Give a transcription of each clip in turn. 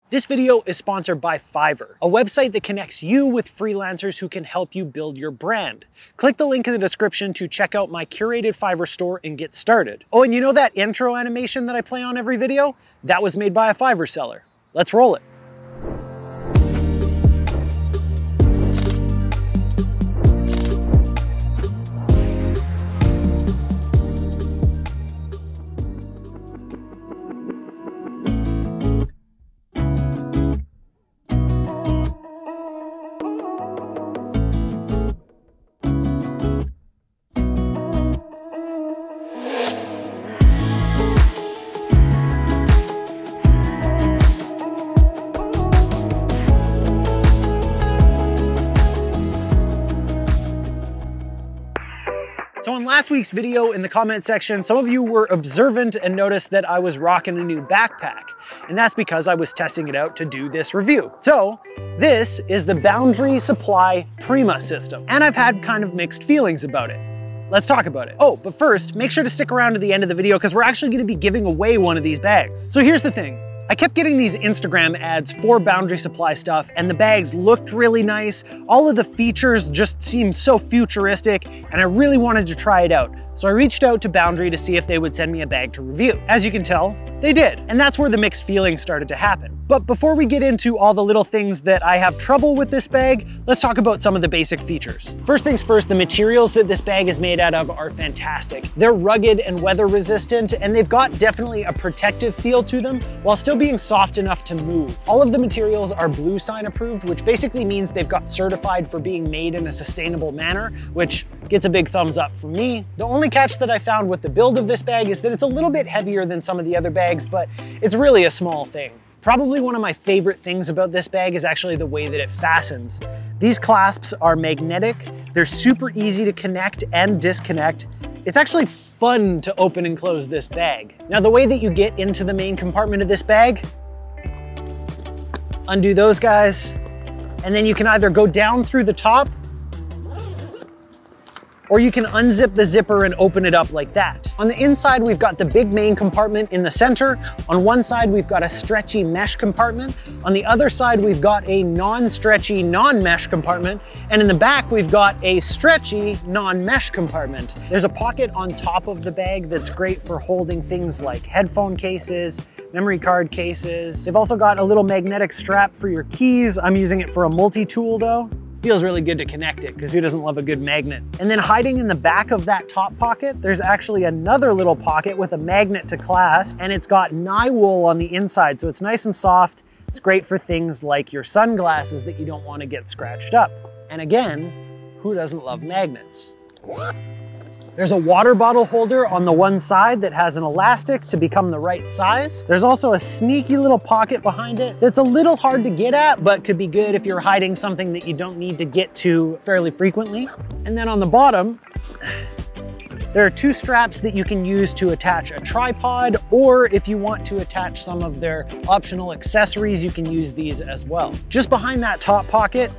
This video is sponsored by Fiverr, a website that connects you with freelancers who can help you build your brand. Click the link in the description to check out my curated Fiverr store and get started. Oh, and you know that intro animation that I play on every video? That was made by a Fiverr seller. Let's roll it. So in last week's video in the comment section, some of you were observant and noticed that I was rocking a new backpack. And that's because I was testing it out to do this review. So this is the Boundary Supply Prima System. And I've had kind of mixed feelings about it. Let's talk about it. Oh, but first, make sure to stick around to the end of the video because we're actually gonna be giving away one of these bags. So here's the thing. I kept getting these Instagram ads for Boundary Supply stuff and the bags looked really nice. All of the features just seemed so futuristic and I really wanted to try it out. So I reached out to Boundary to see if they would send me a bag to review. As you can tell, they did. And that's where the mixed feelings started to happen. But before we get into all the little things that I have trouble with this bag, let's talk about some of the basic features. First things first, the materials that this bag is made out of are fantastic. They're rugged and weather resistant, and they've got definitely a protective feel to them while still being soft enough to move. All of the materials are Blue Sign approved, which basically means they've got certified for being made in a sustainable manner, which gets a big thumbs up from me. The only catch that I found with the build of this bag is that it's a little bit heavier than some of the other bags, but it's really a small thing. Probably one of my favorite things about this bag is actually the way that it fastens. These clasps are magnetic, they're super easy to connect and disconnect. It's actually fun to open and close this bag. Now the way that you get into the main compartment of this bag, undo those guys, and then you can either go down through the top or you can unzip the zipper and open it up like that. On the inside, we've got the big main compartment in the center. On one side, we've got a stretchy mesh compartment. On the other side, we've got a non-stretchy, non-mesh compartment. And in the back, we've got a stretchy, non-mesh compartment. There's a pocket on top of the bag that's great for holding things like headphone cases, memory card cases. They've also got a little magnetic strap for your keys. I'm using it for a multi-tool though. Feels really good to connect it because who doesn't love a good magnet? And then hiding in the back of that top pocket, there's actually another little pocket with a magnet to clasp, and it's got nylon on the inside, so it's nice and soft. It's great for things like your sunglasses that you don't want to get scratched up. And again, who doesn't love magnets? There's a water bottle holder on the one side that has an elastic to become the right size. There's also a sneaky little pocket behind it that's a little hard to get at, but could be good if you're hiding something that you don't need to get to fairly frequently. And then on the bottom, there are two straps that you can use to attach a tripod, or if you want to attach some of their optional accessories, you can use these as well. Just behind that top pocket,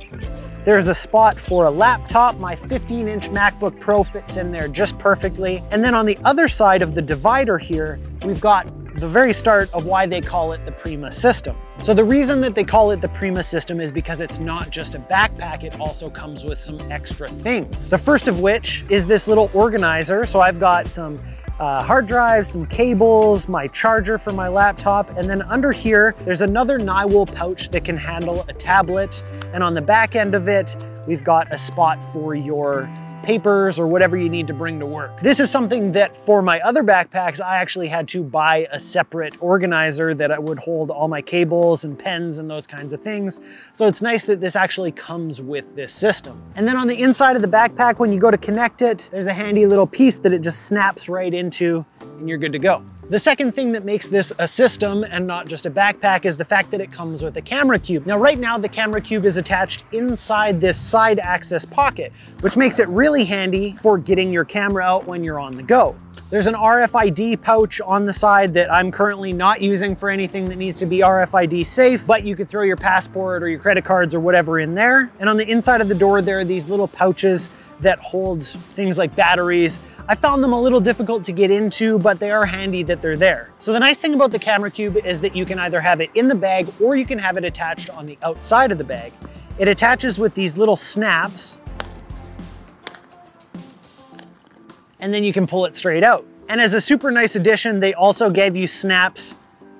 there's a spot for a laptop. My 15-inch MacBook Pro fits in there just perfectly. And then on the other side of the divider here, we've got the very start of why they call it the Prima System. So the reason that they call it the Prima System is because it's not just a backpack, it also comes with some extra things. The first of which is this little organizer. So I've got some hard drives, some cables, my charger for my laptop, and then under here, there's another nylon pouch that can handle a tablet, and on the back end of it, we've got a spot for your papers or whatever you need to bring to work. This is something that for my other backpacks, I actually had to buy a separate organizer that would hold all my cables and pens and those kinds of things. So it's nice that this actually comes with this system. And then on the inside of the backpack, when you go to connect it, there's a handy little piece that it just snaps right into and you're good to go. The second thing that makes this a system and not just a backpack is the fact that it comes with a camera cube. Now right now the camera cube is attached inside this side access pocket, which makes it really handy for getting your camera out when you're on the go. There's an RFID pouch on the side that I'm currently not using for anything that needs to be RFID safe, but you could throw your passport or your credit cards or whatever in there. And on the inside of the door, there are these little pouches that hold things like batteries. I found them a little difficult to get into, but they are handy that they're there. So the nice thing about the camera cube is that you can either have it in the bag or you can have it attached on the outside of the bag. It attaches with these little snaps, and then you can pull it straight out. And as a super nice addition, they also gave you snaps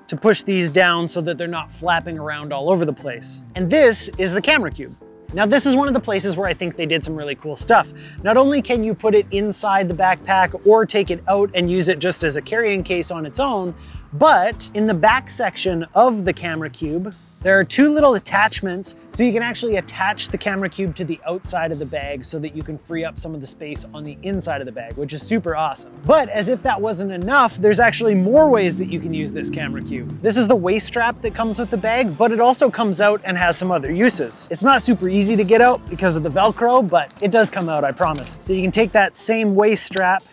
to push these down so that they're not flapping around all over the place. And this is the camera cube. Now this is one of the places where I think they did some really cool stuff. Not only can you put it inside the backpack or take it out and use it just as a carrying case on its own, but in the back section of the camera cube, there are two little attachments, so you can actually attach the camera cube to the outside of the bag so that you can free up some of the space on the inside of the bag, which is super awesome. But as if that wasn't enough, there's actually more ways that you can use this camera cube. This is the waist strap that comes with the bag, but it also comes out and has some other uses. It's not super easy to get out because of the Velcro, but it does come out, I promise. So you can take that same waist strap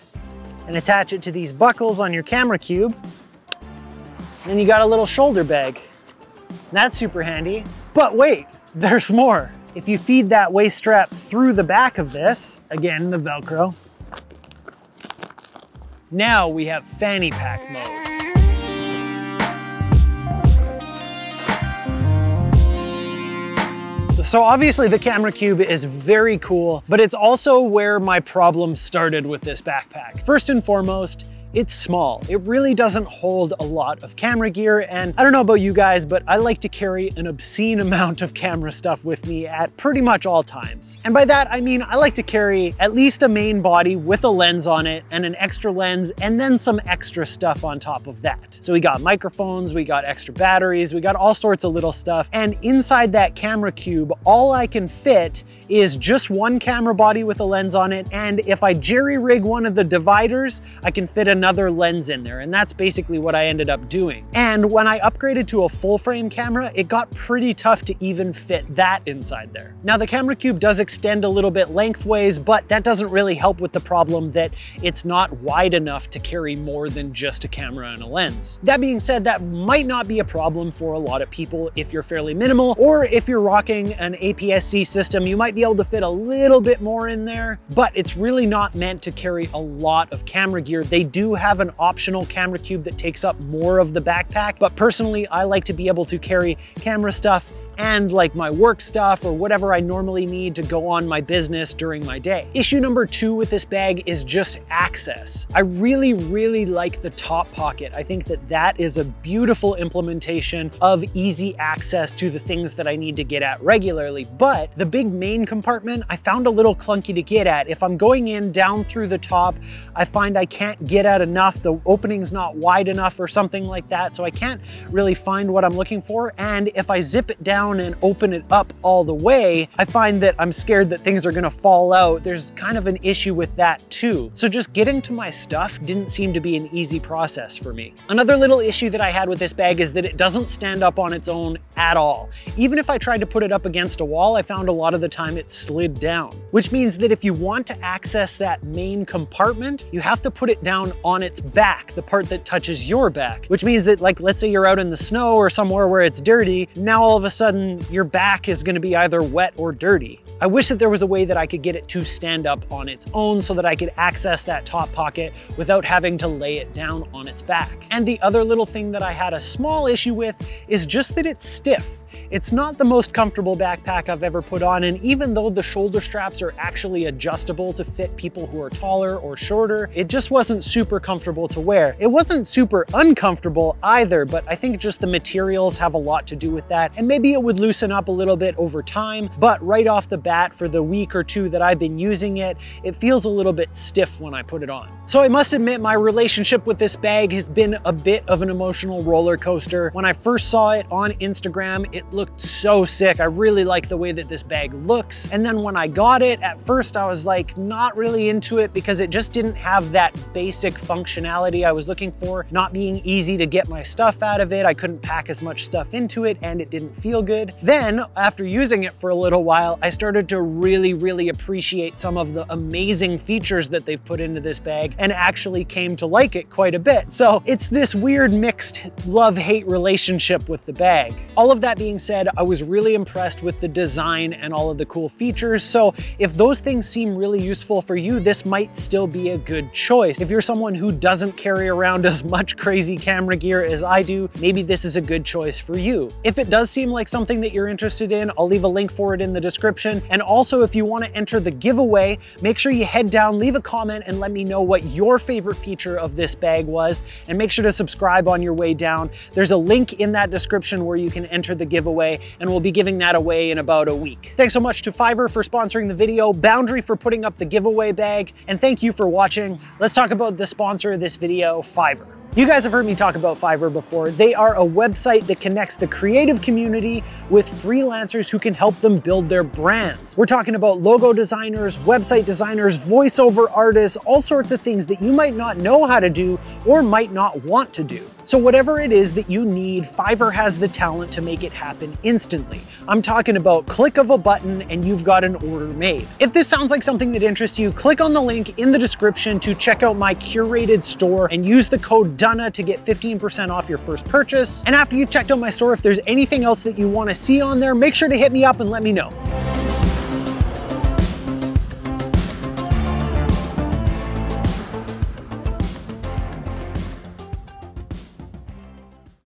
and attach it to these buckles on your camera cube. And you got a little shoulder bag. That's super handy. But wait, there's more. If you feed that waist strap through the back of this, again, the Velcro, now we have fanny pack mode. So obviously the camera cube is very cool, but it's also where my problem started with this backpack. First and foremost, it's small. It really doesn't hold a lot of camera gear, and I don't know about you guys, but I like to carry an obscene amount of camera stuff with me at pretty much all times. And by that, I mean I like to carry at least a main body with a lens on it and an extra lens and then some extra stuff on top of that. So we got microphones, we got extra batteries, we got all sorts of little stuff. And inside that camera cube, all I can fit is just one camera body with a lens on it, and if I jerry rig one of the dividers, I can fit another lens in there, and that's basically what I ended up doing. And when I upgraded to a full frame camera, it got pretty tough to even fit that inside there. Now the camera cube does extend a little bit lengthways, but that doesn't really help with the problem that it's not wide enough to carry more than just a camera and a lens. That being said, that might not be a problem for a lot of people if you're fairly minimal, or if you're rocking an APS-C system, you might be able to fit a little bit more in there, but it's really not meant to carry a lot of camera gear. They do have an optional camera cube that takes up more of the backpack, but personally, I like to be able to carry camera stuff and like my work stuff or whatever I normally need to go on my business during my day. Issue number 2 with this bag is just access. I really, really like the top pocket. I think that that is a beautiful implementation of easy access to the things that I need to get at regularly, but the big main compartment I found a little clunky to get at. If I'm going in down through the top, I find I can't get at enough. The opening's not wide enough or something like that, so I can't really find what I'm looking for. And if I zip it down and open it up all the way, I find that I'm scared that things are gonna fall out. There's kind of an issue with that too. So just getting to my stuff didn't seem to be an easy process for me. Another little issue that I had with this bag is that it doesn't stand up on its own at all. Even if I tried to put it up against a wall, I found a lot of the time it slid down, which means that if you want to access that main compartment, you have to put it down on its back, the part that touches your back, which means that, like, let's say you're out in the snow or somewhere where it's dirty, now all of a sudden your back is going to be either wet or dirty. I wish that there was a way that I could get it to stand up on its own so that I could access that top pocket without having to lay it down on its back. And the other little thing that I had a small issue with is just that it's stiff. It's not the most comfortable backpack I've ever put on, and even though the shoulder straps are actually adjustable to fit people who are taller or shorter, it just wasn't super comfortable to wear. It wasn't super uncomfortable either, but I think just the materials have a lot to do with that, and maybe it would loosen up a little bit over time, but right off the bat, for the week or two that I've been using it, it feels a little bit stiff when I put it on. So I must admit, my relationship with this bag has been a bit of an emotional roller coaster. When I first saw it on Instagram, it looked so sick. I really like the way that this bag looks. And then when I got it, at first I was like not really into it because it just didn't have that basic functionality I was looking for, not being easy to get my stuff out of it. I couldn't pack as much stuff into it and it didn't feel good. Then after using it for a little while, I started to really appreciate some of the amazing features that they've put into this bag and actually came to like it quite a bit. So it's this weird mixed love-hate relationship with the bag. All of that being said, I was really impressed with the design and all of the cool features. So if those things seem really useful for you, this might still be a good choice. If you're someone who doesn't carry around as much crazy camera gear as I do, maybe this is a good choice for you. If it does seem like something that you're interested in, I'll leave a link for it in the description. And also, if you want to enter the giveaway, make sure you head down, leave a comment, and let me know what your favorite feature of this bag was. And make sure to subscribe on your way down. There's a link in that description where you can enter the giveaway, and we'll be giving that away in about a week. Thanks so much to Fiverr for sponsoring the video, Boundary for putting up the giveaway bag, and thank you for watching. Let's talk about the sponsor of this video, Fiverr. You guys have heard me talk about Fiverr before. They are a website that connects the creative community with freelancers who can help them build their brands. We're talking about logo designers, website designers, voiceover artists, all sorts of things that you might not know how to do or might not want to do. So whatever it is that you need, Fiverr has the talent to make it happen instantly. I'm talking about click of a button and you've got an order made. If this sounds like something that interests you, click on the link in the description to check out my curated store and use the code Dunna to get 15% off your first purchase. And after you've checked out my store, if there's anything else that you want to see on there, make sure to hit me up and let me know.